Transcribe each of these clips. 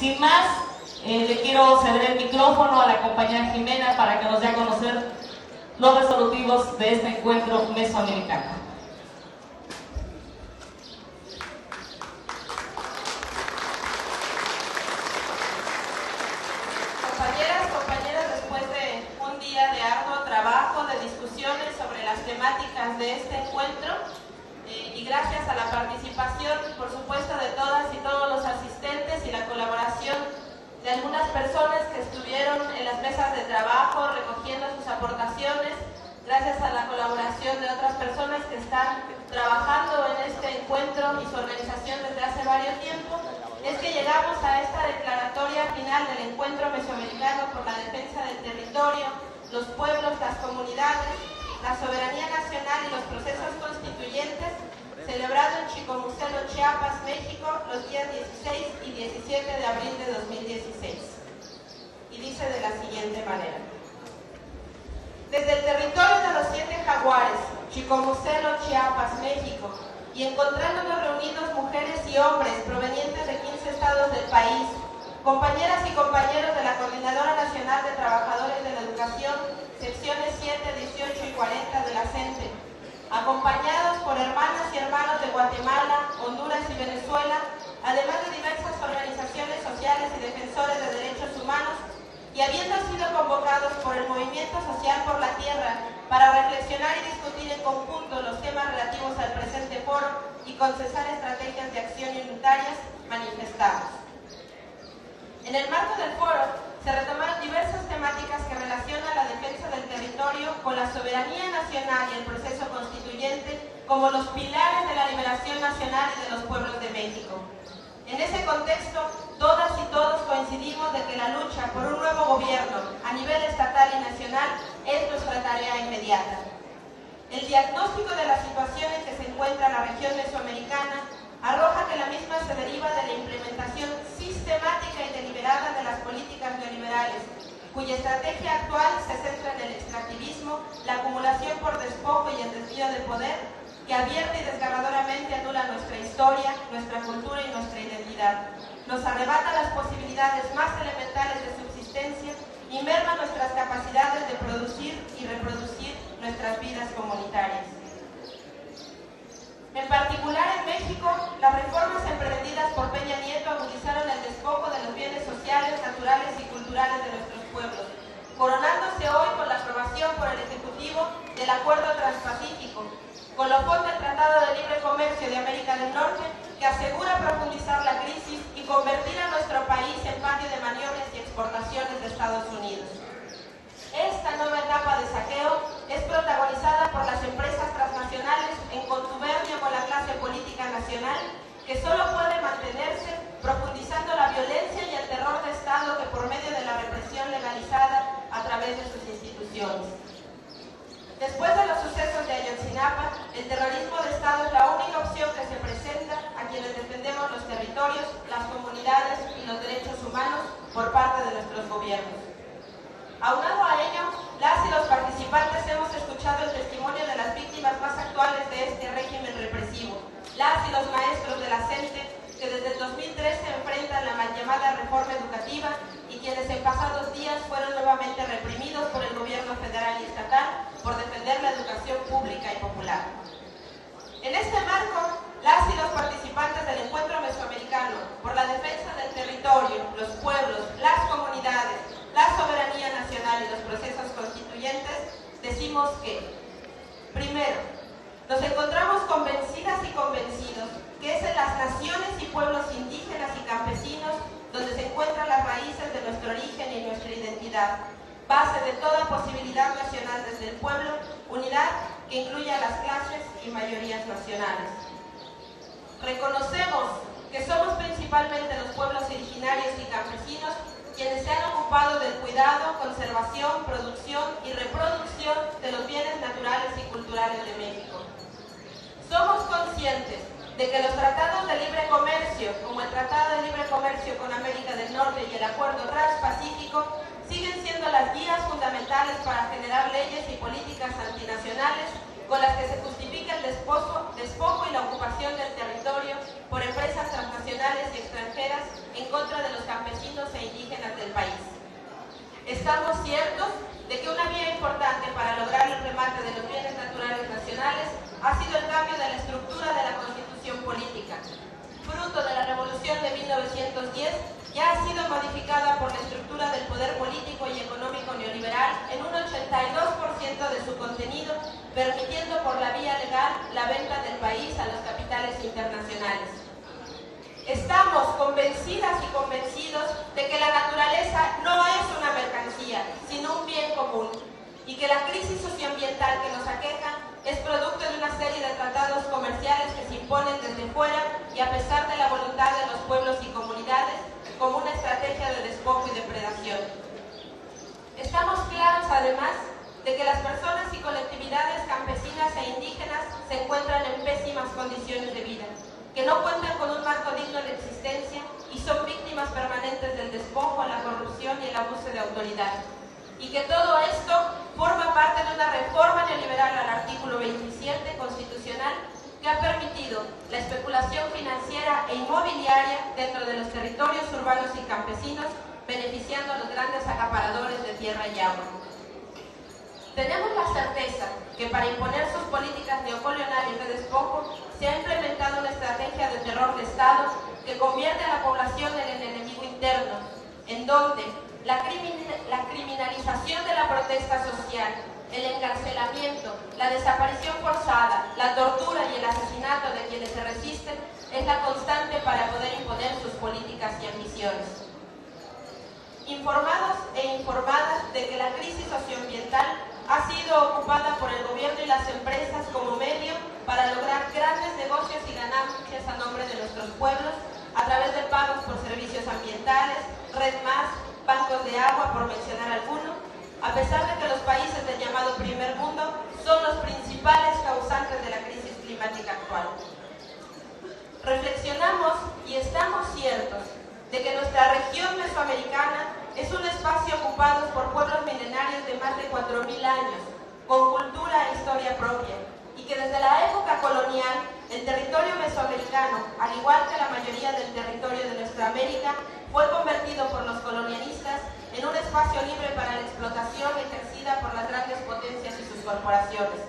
Sin más, le quiero ceder el micrófono a la compañera Jimena para que nos dé a conocer los resolutivos de este encuentro mesoamericano. Compañeras, después de un día de arduo trabajo, de discusiones sobre las temáticas de este encuentro, y gracias a la participación, por supuesto, de todas y todos los asistentes y la colaboración de algunas personas que estuvieron en las mesas de trabajo recogiendo sus aportaciones, gracias a la colaboración de otras personas que están trabajando en este encuentro y su organización desde hace varios tiempo, es que llegamos a esta declaratoria final del encuentro mesoamericano por la defensa del territorio, los pueblos, las comunidades, la soberanía nacional y los procesos constituyentes, celebrado en Chicomucelo, Chiapas, México, los días 16 y 17 de abril de 2016. Y dice de la siguiente manera: desde el territorio de los 7 jaguares, Chicomucelo, Chiapas, México, y encontrándonos reunidos mujeres y hombres provenientes de 15 estados del país, compañeras y compañeros de la Coordinadora Nacional de Trabajadores de la Educación, secciones 7, 18 y 40 de la CENTE, acompañados por hermanas y hermanos de Guatemala, Honduras y Venezuela, además de diversas organizaciones sociales y defensores de derechos humanos, y habiendo sido convocados por el Movimiento Social por la Tierra para reflexionar y discutir en conjunto los temas relativos al presente foro y concesar estrategias de acción unitarias, manifestamos. En el marco del foro se retomaron diversas temáticas que relacionan la defensa del territorio con la soberanía nacional y el proceso constituyente como los pilares de la liberación nacional y de los pueblos de México. En ese contexto, todas y todos coincidimos de que la lucha por un nuevo gobierno a nivel estatal y nacional es nuestra tarea inmediata. El diagnóstico de la situación en que se encuentra la región mesoamericana arroja que la misma se deriva de la implementación sistemática y deliberada de las políticas neoliberales, cuya estrategia actual se centra en el extractivismo, la acumulación por despojo y el desvío de poder, que abierta y desgarradoramente anula nuestra historia, nuestra cultura y nuestra identidad, nos arrebata las posibilidades más elementales de subsistencia y merma nuestras capacidades de producir y reproducir nuestras vidas comunitarias. En particular en México, las reformas emprendidas por Peña Nieto agudizaron el despojo de los bienes sociales, naturales y culturales de nuestros pueblos, coronándose hoy con la aprobación por el Ejecutivo del Acuerdo Transpacífico, colofón del Tratado de Libre Comercio de América del Norte, que asegura profundizar la crisis y convertir a nuestro país en patio de maniobras y exportaciones de Estados Unidos. Esta nueva etapa de saqueo es protagonizada por las empresas transnacionales en contubernio con la clase política nacional, que solo puede mantenerse profundizando la violencia y el terror de Estado que por medio de la represión legalizada a través de sus instituciones. Después de los sucesos de Ayotzinapa, el terrorismo de Estado es la única opción que se presenta a quienes defendemos los territorios, las comunidades y los derechos humanos por parte de nuestros gobiernos. Aunado a ello, las y los participantes hemos escuchado el testimonio de las víctimas más actuales de este régimen represivo, las y los maestros de la CENTE que desde el 2013 enfrentan la mal llamada reforma educativa y quienes en pasados días fueron nuevamente reprimidos por el gobierno federal y estatal por defender la educación pública y popular. En este marco, las y los participantes del encuentro mesoamericano por la defensa del territorio, los pueblos, las comunidades, la soberanía nacional y los procesos constituyentes, decimos que, primero, nos encontramos convencidas y convencidos que es en las naciones y pueblos indígenas y campesinos donde se encuentran las raíces de nuestro origen y nuestra identidad, base de toda posibilidad nacional desde el pueblo, unidad que incluye a las clases y mayorías nacionales. Reconocemos que somos principalmente los pueblos originarios y campesinos quienes se han ocupado del cuidado, conservación, producción y reproducción de los bienes naturales y culturales de México. Somos conscientes de que los tratados de libre comercio, como el Tratado de Libre Comercio con América del Norte y el Acuerdo Transpacífico, siguen siendo las guías fundamentales para generar leyes y políticas antinacionales con las que se justifica el despojo y la ocupación del territorio por empresas transnacionales y extranjeras en contra de los campesinos eliminar la venta del país a los capitales internacionales. Estamos convencidas y convencidos de que la naturaleza no es una mercancía, sino un bien común, y que la crisis socioambiental que nos aqueja es producto de una serie de tratados comerciales que se imponen desde fuera y a pesar de la voluntad de los pueblos y comunidades, como una estrategia de despojo y depredación. Estamos claros, además, de que las personas y colectividades campesinas e indígenas se encuentran en pésimas condiciones de vida, que no cuentan con un marco digno de existencia y son víctimas permanentes del despojo, la corrupción y el abuso de autoridad. Y que todo esto forma parte de una reforma neoliberal al artículo 27 constitucional que ha permitido la especulación financiera e inmobiliaria dentro de los territorios urbanos y campesinos, beneficiando a los grandes acaparadores de tierra y agua. Tenemos la certeza que para imponer sus políticas neocoloniales de despojo se ha implementado una estrategia de terror de Estado que convierte a la población en el enemigo interno, en donde la criminalización de la protesta social, el encarcelamiento, la desaparición forzada, la tortura y el asesinato de quienes se resisten es la constante para poder imponer sus políticas y ambiciones. Informados e informadas de que la crisis socioambiental ha sido ocupada por el gobierno y las empresas como medio para lograr grandes negocios y ganancias a nombre de nuestros pueblos a través de pagos por servicios ambientales, Red Más, bancos de agua, por mencionar alguno, a pesar de que los países del llamado primer mundo son los principales causantes de la crisis climática actual. Reflexionamos y estamos ciertos de que nuestra región mesoamericana es un espacio ocupado por pueblos milenarios de más de 4.000 años, con cultura e historia propia, y que desde la época colonial el territorio mesoamericano, al igual que la mayoría del territorio de nuestra América, fue convertido por los colonialistas en un espacio libre para la explotación ejercida por las grandes potencias y sus corporaciones.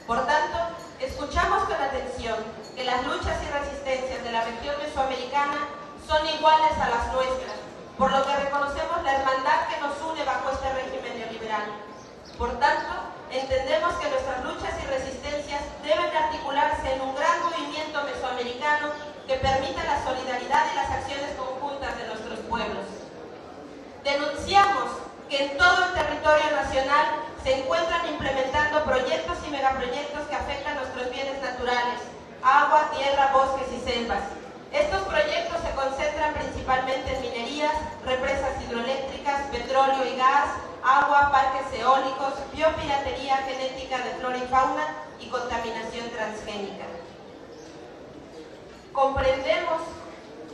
Por tanto, escuchamos con atención que las luchas y resistencias de la región mesoamericana son iguales a las nuestras, por lo que reconocemos la hermandad que nos une bajo este régimen neoliberal. Por tanto, entendemos que nuestras luchas y resistencias deben articularse en un gran movimiento mesoamericano que permita la solidaridad y las acciones conjuntas de nuestros pueblos. Denunciamos que en todo el territorio nacional se encuentran implementando proyectos y megaproyectos que afectan nuestros bienes naturales, agua, tierra, bosques y selvas. Estos proyectos se concentran principalmente en minerías, represas hidroeléctricas, petróleo y gas, agua, parques eólicos, biopiratería genética de flora y fauna y contaminación transgénica. Comprendemos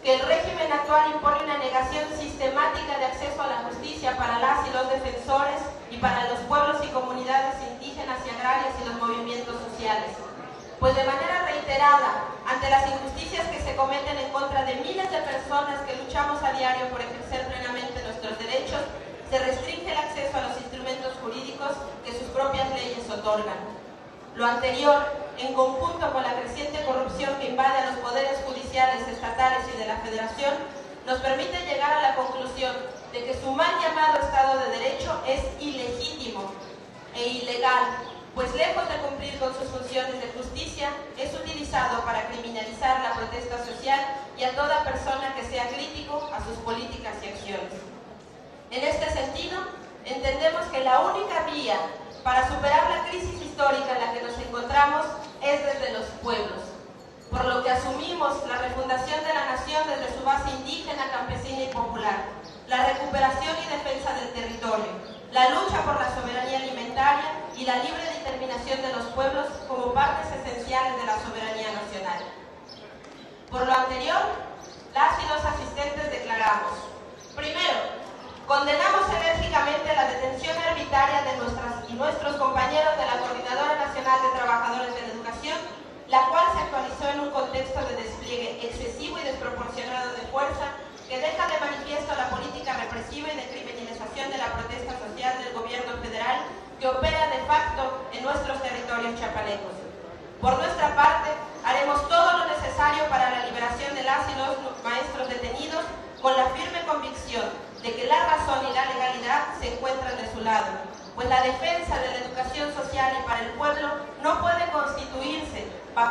que el régimen actual impone una negación sistemática de acceso a la justicia para las y los defensores y para los pueblos y comunidades indígenas y agrarias y los movimientos sociales. Pues de manera reiterada, ante las injusticias que se cometen en contra de miles de personas que luchamos a diario por ejercer plenamente nuestros derechos, se restringe el acceso a los instrumentos jurídicos que sus propias leyes otorgan. Lo anterior, en conjunto con la creciente corrupción que invade a los poderes judiciales, estatales y de la Federación, nos permite llegar a la conclusión de que su mal llamado Estado de Derecho es ilegítimo e ilegal, pues lejos de cumplir con sus funciones de justicia, es utilizado para criminalizar la protesta social y a toda persona que sea crítico a sus políticas y acciones. En este sentido, entendemos que la única vía para superar la crisis histórica en la que nos encontramos es desde los pueblos, por lo que asumimos la refundación de la nación desde su base indígena, campesina y popular, la recuperación y defensa del territorio, la lucha por la soberanía alimentaria y la libre determinación de los pueblos como partes esenciales de la soberanía nacional. Por lo anterior, las y los asistentes declaramos: primero, condenamos enérgicamente la detención arbitraria de nuestras y nuestros compañeros de la Coordinadora Nacional de Trabajadores de la Educación, la cual se actualizó en un contexto de despliegue excesivo y desproporcionado de fuerza que deja de manifiesto la política represiva y de criminalización de la protesta social del gobierno federal que opera de facto en nuestros territorios chapanecos. Por nuestra parte, haremos todo lo necesario para la liberación de las y los maestros detenidos con la firme convicción de que la razón y la legalidad se encuentran de su lado, pues la defensa de la educación social y para el pueblo no puede constituirse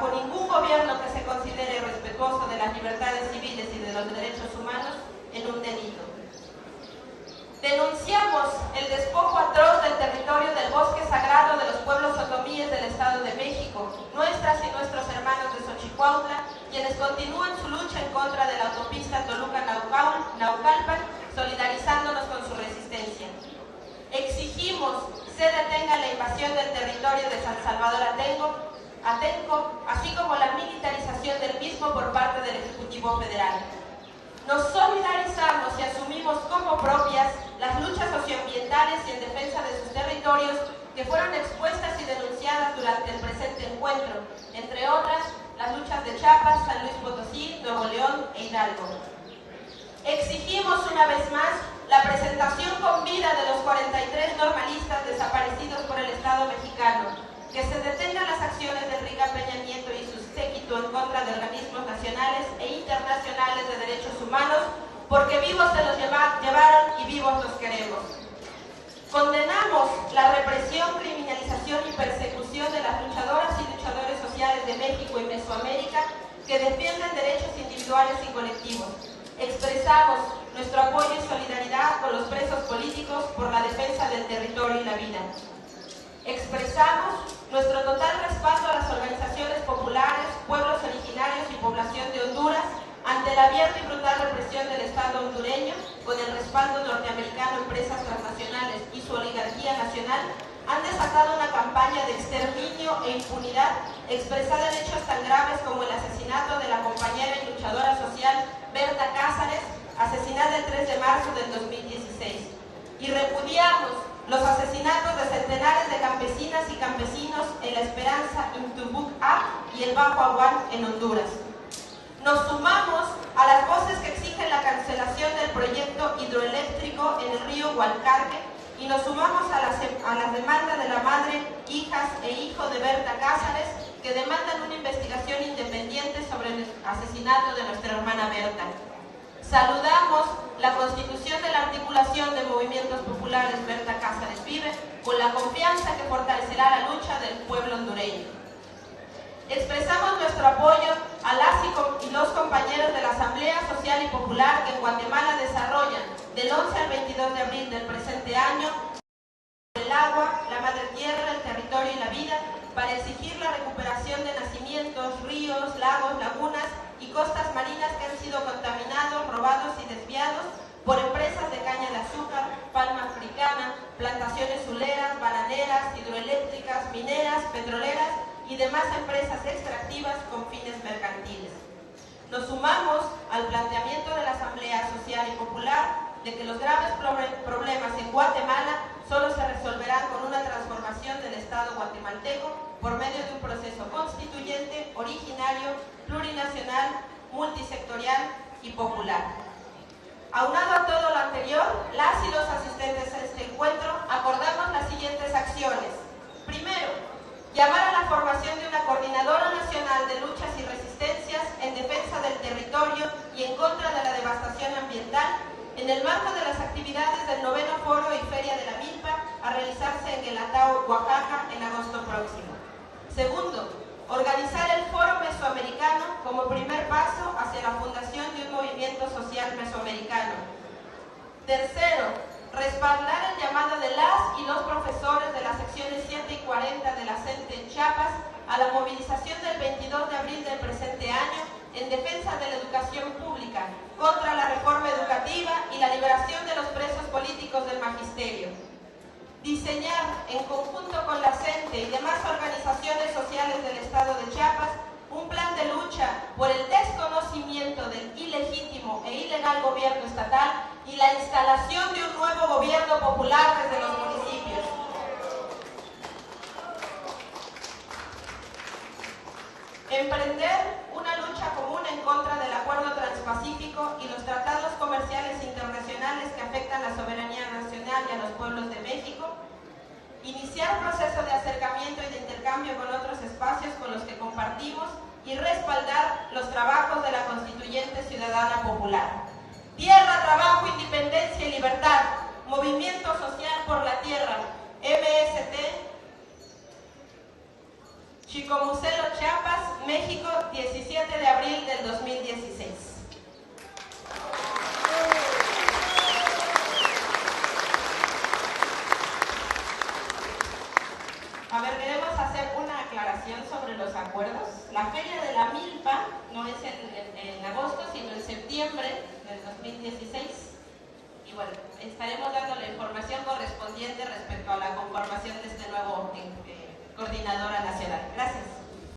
bajo ningún gobierno que se considere respetuoso de las libertades civiles y de los derechos humanos en un delito. Denunciamos el despojo atroz del territorio del bosque sagrado de los pueblos otomíes del Estado de México, nuestras y nuestros hermanos de Xochicuautla, quienes continúan su lucha en contra de la autopista Toluca-Naucalpan, solidarizándonos con su resistencia. Exigimos se detenga la invasión del territorio de San Salvador Atenco, así como la militarización del mismo por parte del Ejecutivo Federal. Nos solidarizamos y asumimos como propias las luchas socioambientales y en defensa de sus territorios que fueron expuestas y denunciadas durante el presente encuentro, entre otras las luchas de Chiapas, San Luis Potosí, Nuevo León e Hidalgo. Exigimos una vez más la presentación con vida de los 43 normalistas desaparecidos por el Estado mexicano, que se detengan las acciones de Enrique Peña Nieto y su séquito en contra de organismos nacionales e internacionales de derechos humanos, porque vivos se los llevaron y vivos los queremos. Condenamos la represión, criminalización y persecución de las luchadoras y luchadores sociales de México y Mesoamérica que defienden derechos individuales y colectivos. Expresamos nuestro apoyo y solidaridad con los presos políticos por la defensa del territorio y la vida. Expresamos nuestro total respaldo a las organizaciones populares, pueblos originarios y población de Honduras ante la abierta y brutal represión del Estado hondureño, con el respaldo norteamericano, empresas transnacionales y su oligarquía nacional, han desatado una campaña de exterminio e impunidad expresada en hechos tan graves como el asesinato de la compañera y luchadora social Berta Cázares, asesinada el 3 de marzo del 2016. Y repudiamos los asesinatos de centenares de campesinas y campesinos en La Esperanza, Intubuc-A y el Bajo Aguán en Honduras. Nos sumamos a las voces que exigen la cancelación del proyecto hidroeléctrico en el río Hualcarque y nos sumamos a las demandas de la madre, hijas e hijo de Berta Cázares, que demandan una investigación independiente sobre el asesinato de nuestra hermana Berta. Saludamos la constitución de la articulación de movimientos populares Berta Cázares Vive, con la confianza que fortalecerá la lucha del pueblo hondureño. Expresamos nuestro apoyo a las y los compañeros de la Asamblea Social y Popular que en Guatemala desarrollan del 11 al 22 de abril del presente año el agua, la madre tierra, el territorio y la vida, para exigir la recuperación de nacimientos, ríos, lagos, lagunas y costas marinas que han sido contaminados, robados y desviados por empresas de caña de azúcar, palma africana, plantaciones huleras, bananeras, hidroeléctricas, mineras, petroleras y demás empresas extractivas con fines mercantiles. Nos sumamos al planteamiento de la Asamblea Social y Popular de que los graves problemas en Guatemala solo se resolverán con una transformación del Estado guatemalteco por medio de un proceso constituyente, originario, plurinacional, multisectorial y popular. Aunado a todo lo anterior, las y los asistentes a este encuentro acordamos las siguientes acciones. Primero, llamar a la formación de una coordinadora nacional de luchas y resistencias en defensa del territorio y en contra de la devastación ambiental en el marco de las actividades del 9º Foro y Feria de la Milpa a realizarse en Guelatao, Oaxaca, en agosto próximo. Segundo, organizar el Foro Mesoamericano como primer paso hacia la fundación de un movimiento social mesoamericano. Tercero, respaldar el llamado de las y los profesores de las secciones 7 y 40 de la CENTE en Chiapas a la movilización del 22 de abril del presente año en defensa de la educación pública, contra la reforma educativa y la liberación de los presos políticos del magisterio. Diseñar, en conjunto con la CENTE y demás organizaciones sociales del Estado de Chiapas, un plan de lucha por el desconocimiento del ilegítimo e ilegal gobierno estatal y la instalación de un nuevo gobierno popular desde los municipios. Emprender una lucha común en contra del Acuerdo Transpacífico y los tratados comerciales internacionales que afectan la soberanía nacional y a los pueblos de México. Iniciar un proceso de acercamiento y de intercambio con otros espacios con los que compartimos y respaldar los trabajos de la Constituyente Ciudadana Popular. Tierra, trabajo, independencia y libertad. Movimiento Social por la Tierra. MST Chicomucelo, Chiapas, México, 17 de abril del 2016. A ver, queremos hacer una aclaración sobre los acuerdos. La Feria de la Milpa no es en agosto, sino en septiembre del 2016. Y bueno, estaremos dando la información correspondiente respecto a la conformación de este nuevo Coordinadora Nacional. Gracias.